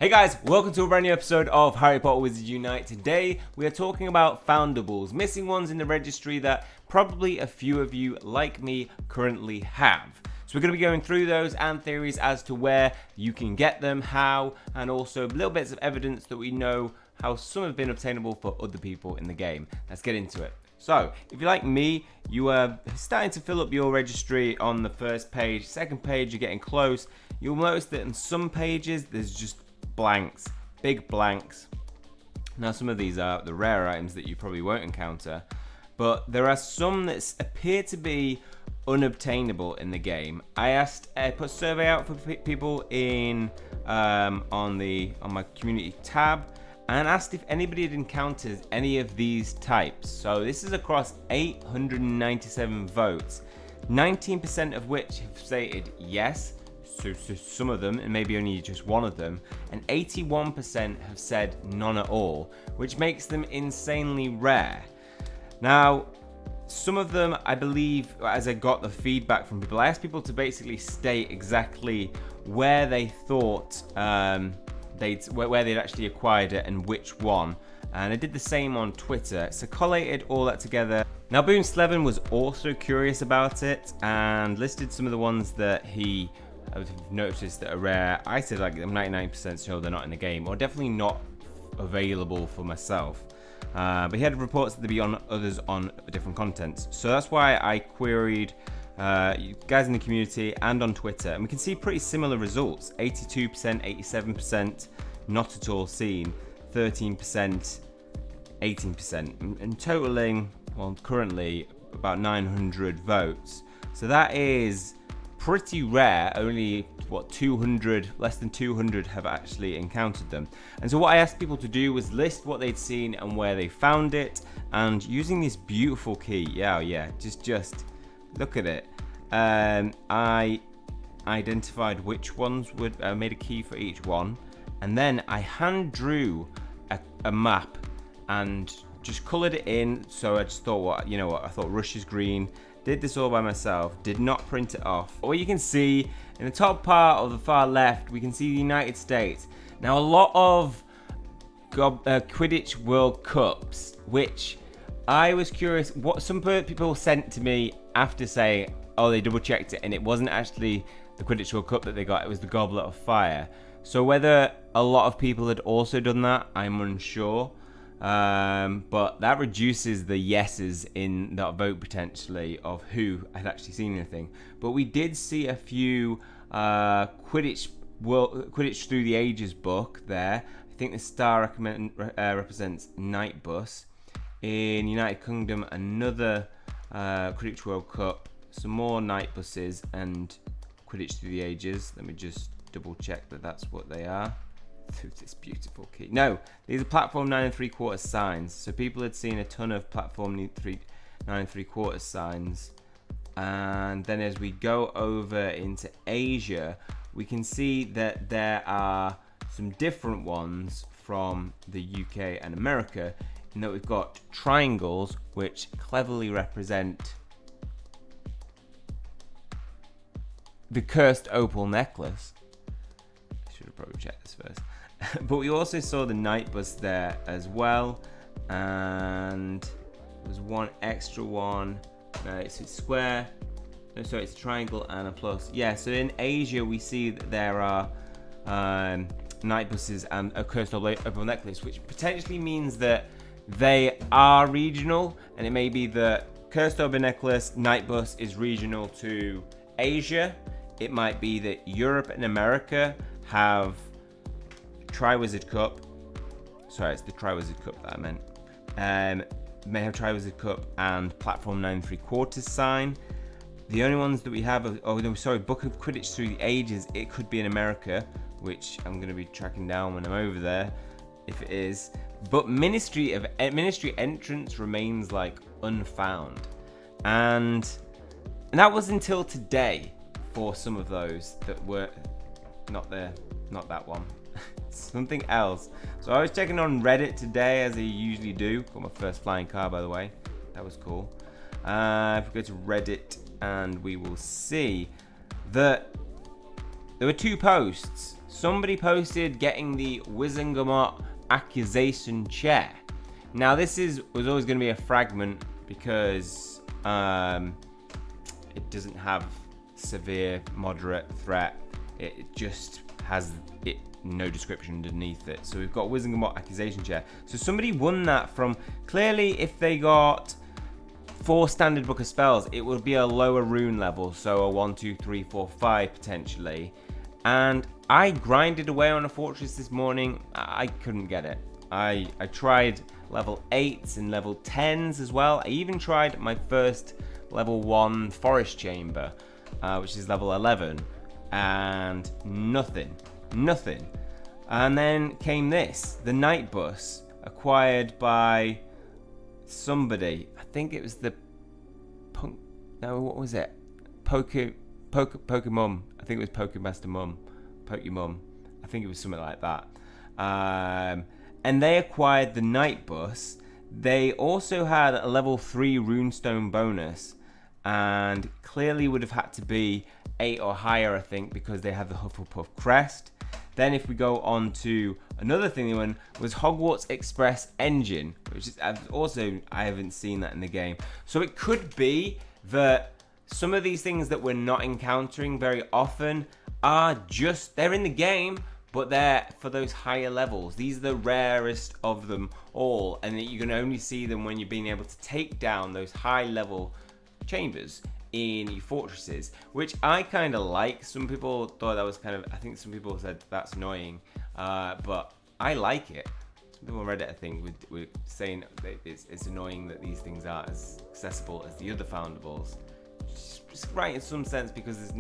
Hey guys, welcome to a brand new episode of Harry Potter Wizards Unite. Today we are talking about Foundables, missing ones in the registry that probably a few of you, like me, currently have. So we're going to be going through those and theories as to where you can get them, how, and also little bits of evidence that we know how some have been obtainable for other people in the game. Let's get into it. So, if you're like me, you are starting to fill up your registry on the first page. Second page, you're getting close. You'll notice that in some pages, there's just blanks, big blanks. Now, some of these are the rare items that you probably won't encounter, but there are some that appear to be unobtainable in the game. I put a survey out for people in on my community tab, and asked if anybody had encountered any of these types. So this is across 897 votes, 19% of which have stated yes, so some of them, and maybe only just one of them, and 81% have said none at all, which makes them insanely rare. Now, some of them, I believe, as I got the feedback from people, I asked people to basically state exactly where they thought where they'd actually acquired it and which one, and I did the same on Twitter, so collated all that together. Now, Boone Slevin was also curious about it and listed some of the ones that he noticed that are rare. I said like I'm 99% sure they're not in the game, or definitely not available for myself, but he had reports that they'd be on others on different contents, so that's why I queried you guys in the community and on Twitter, and we can see pretty similar results. 82%, 87% not at all seen, 13%, 18%, and totaling, well, currently about 900 votes. So that is pretty rare. Only less than 200 have actually encountered them. And so what I asked people to do was list what they'd seen and where they found it, and using this beautiful key, just look at it. I identified which ones would made a key for each one, and then I hand drew a map and just colored it in. So I just thought, I thought Rush is green. Did this all by myself. Did not print it off. What you can see in the top part of the far left, we can see the United States. Now, a lot of Quidditch World Cups, which I was curious what some people sent to me after saying, oh, they double checked it and it wasn't actually the Quidditch World Cup that they got, it was the Goblet of Fire. So whether a lot of people had also done that, I'm unsure, but that reduces the yeses in that vote potentially of who had actually seen anything. But we did see a few Quidditch Through the Ages book there. I think the star represents Night Bus. In United Kingdom, another Quidditch World Cup, some more Night Buses, and Quidditch Through the Ages. Let me just double check that that's what they are. Through this beautiful key. No, these are platform 9 3/4 signs. So people had seen a ton of platform 9 3/4 signs. And then as we go over into Asia, we can see that there are some different ones from the UK and America, in that we've got triangles which cleverly represent the cursed opal necklace. I should have probably checked this first. But we also saw the Night Bus there as well, and there's one extra one. No, it's a square. No, sorry, it's a triangle and a plus. Yeah, so in Asia we see that there are Night Buses and a cursed opal necklace, which potentially means that they are regional, and it may be that Cursed Opal Necklace Night Bus is regional to Asia. It might be that Europe and America have Triwizard Cup. Sorry, it's the Triwizard Cup that I meant. May have Triwizard Cup and Platform 9 3/4 sign. The only ones that we have are, Book of Quidditch Through the Ages. It could be in America, which I'm going to be tracking down when I'm over there, if it is. But Ministry Entrance remains like unfound, and that was until today for some of those that were not there, not that one, something else. So I was checking on Reddit today, as I usually do. Got my first flying car, by the way. That was cool. If we go to Reddit, and we will see that there were two posts. somebody posted getting the Wizengamot accusation chair. Now this was always going to be a fragment because it doesn't have severe, moderate threat. It just has no description underneath it. So we've got Wizengamot accusation chair. So somebody won that from, clearly if they got 4 standard book of spells, it would be a lower rune level, so a 1, 2, 3, 4, 5 potentially. And I grinded away on a fortress this morning. I couldn't get it. I tried level 8s and level 10s as well. I even tried my first level 1 forest chamber, which is level 11, and nothing. And then came this, the night bus, acquired by somebody. I think it was the what was it? Pokemon. I think it was Pokemaster Mum. Pokemon. I think it was something like that. And they acquired the night bus. They also had a level 3 runestone bonus, and clearly would have had to be 8 or higher, I think, because they have the Hufflepuff crest. Then if we go on to another thing they won was Hogwarts Express engine, which is I haven't seen that in the game. So it could be that some of these things that we're not encountering very often are they're in the game, but they're for those higher levels. These are the rarest of them all, and you can only see them when you're being able to take down those high level chambers in your fortresses, which I kind of like. Some people thought that was I think some people said that's annoying, but I like it. Some people on Reddit, I think, were saying that it's annoying that these things aren't as accessible as the other Foundables. Just right in some sense, because it's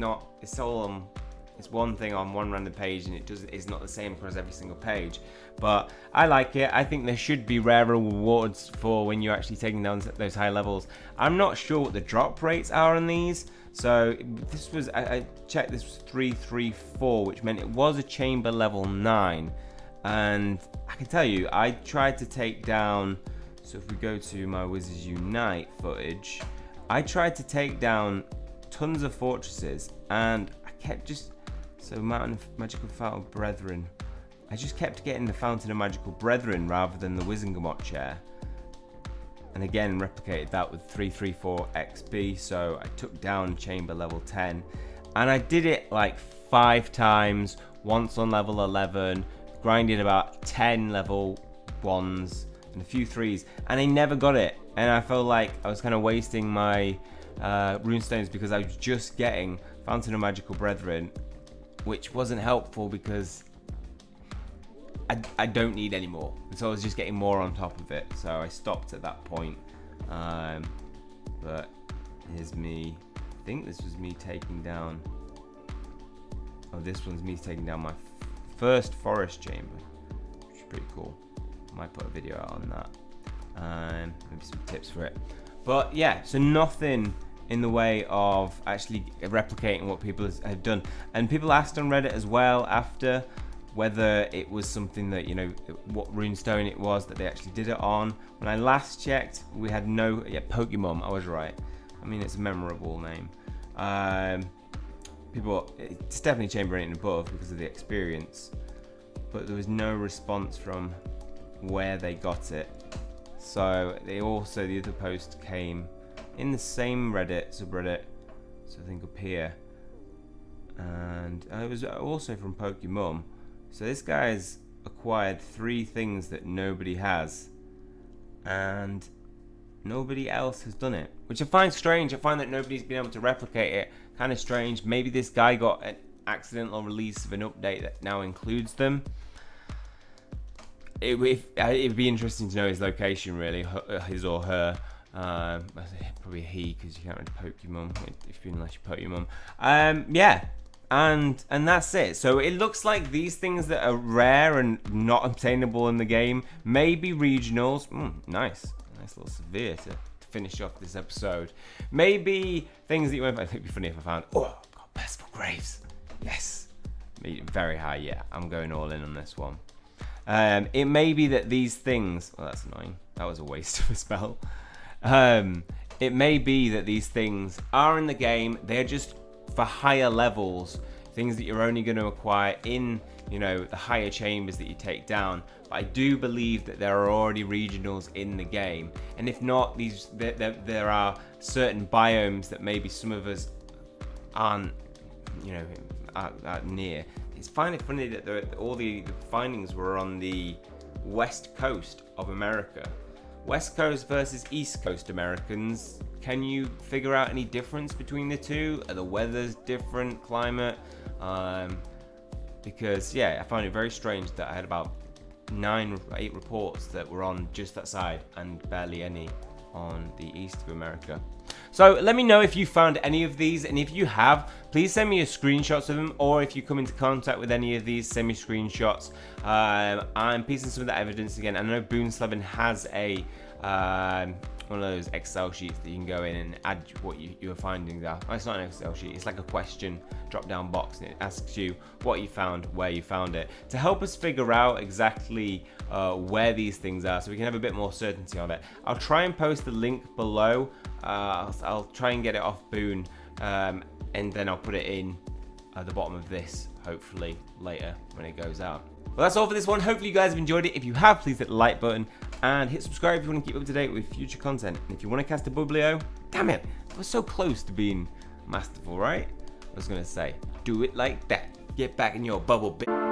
one thing on one random page, and it's not the same across every single page. But I like it. I think there should be rarer rewards for when you're actually taking down those high levels. I'm not sure what the drop rates are on these. So this was, I checked, this was 334, which meant it was a chamber level 9. And I can tell you, I tried to take down, so if we go to my Wizards Unite footage, I tried to take down tons of fortresses, and I kept Mountain of Magical Fountain of Brethren. I just kept getting the Fountain of Magical Brethren rather than the Wizengamot chair. And again, replicated that with 334 XP, so I took down chamber level 10. And I did it like 5 times, once on level 11, grinded about 10 level 1s and a few 3s, and I never got it. And I felt like I was kind of wasting my runestones because I was just getting Fountain of Magical Brethren, which wasn't helpful because I don't need any more. And so I was just getting more on top of it. So I stopped at that point. But here's me. I think this was me taking down... Oh, this one's me taking down my first forest chamber, which is pretty cool. Might put a video out on that. Maybe some tips for it. But yeah, so nothing in the way of actually replicating what people have done. And people asked on Reddit as well after whether it was something that, what runestone it was that they actually did it on. When I last checked, we had Pokemon, I was right. I mean, it's a memorable name. It's definitely chamber 8 and above because of the experience, but there was no response from where they got it. So the other post came in the same Reddit subreddit, so I think up here, and it was also from Pokemon. So this guy's acquired 3 things that nobody has, and nobody else has done it, which I find strange. I find that nobody's been able to replicate it. Kind of strange. Maybe this guy got an accidental release of an update that now includes them. It'd be interesting to know his location, really, his or her. Probably he, because you can't really Pokemon unless you Pokemon. Yeah, and that's it. So it looks like these things that are rare and not obtainable in the game may be regionals. Nice little severe to finish off this episode. Maybe things that you won't find. It'd be funny if I found, I've got Percival Graves. Yes, very high. Yeah, I'm going all in on this one. It may be that these things, that's annoying, that was a waste of a spell. It may be that these things are in the game, they're just for higher levels. things that you're only going to acquire in, you know, the higher chambers that you take down. But I do believe that there are already regionals in the game, and if not, there are certain biomes that maybe some of us aren't, you know, are near. It's funny that all the findings were on the west coast of America. West Coast versus East Coast Americans. Can you figure out any difference between the two? Are the weathers different, climate? Because yeah, I find it very strange that I had about 9 or 8 reports that were on just that side and barely any on the east of America. So let me know if you found any of these, and if you have, please send me a screenshots of them, or if you come into contact with any of these, send me screenshots. I'm piecing some of that evidence again. I know Boonslevin has a one of those Excel sheets that you can go in and add what your findings are. Oh, it's not an Excel sheet, it's like a question drop down box, and it asks you what you found, where you found it, to help us figure out exactly where these things are, so we can have a bit more certainty on it. I'll try and post the link below. I'll try and get it off Boon, and then I'll put it in at the bottom of this, hopefully later when it goes out. Well, that's all for this one. Hopefully you guys have enjoyed it. If you have, please hit the like button and hit subscribe if you want to keep up to date with future content. And if you want to cast a Bublio, damn it, I was so close to being masterful, right? I was gonna say, do it like that. Get back in your bubble, bitch.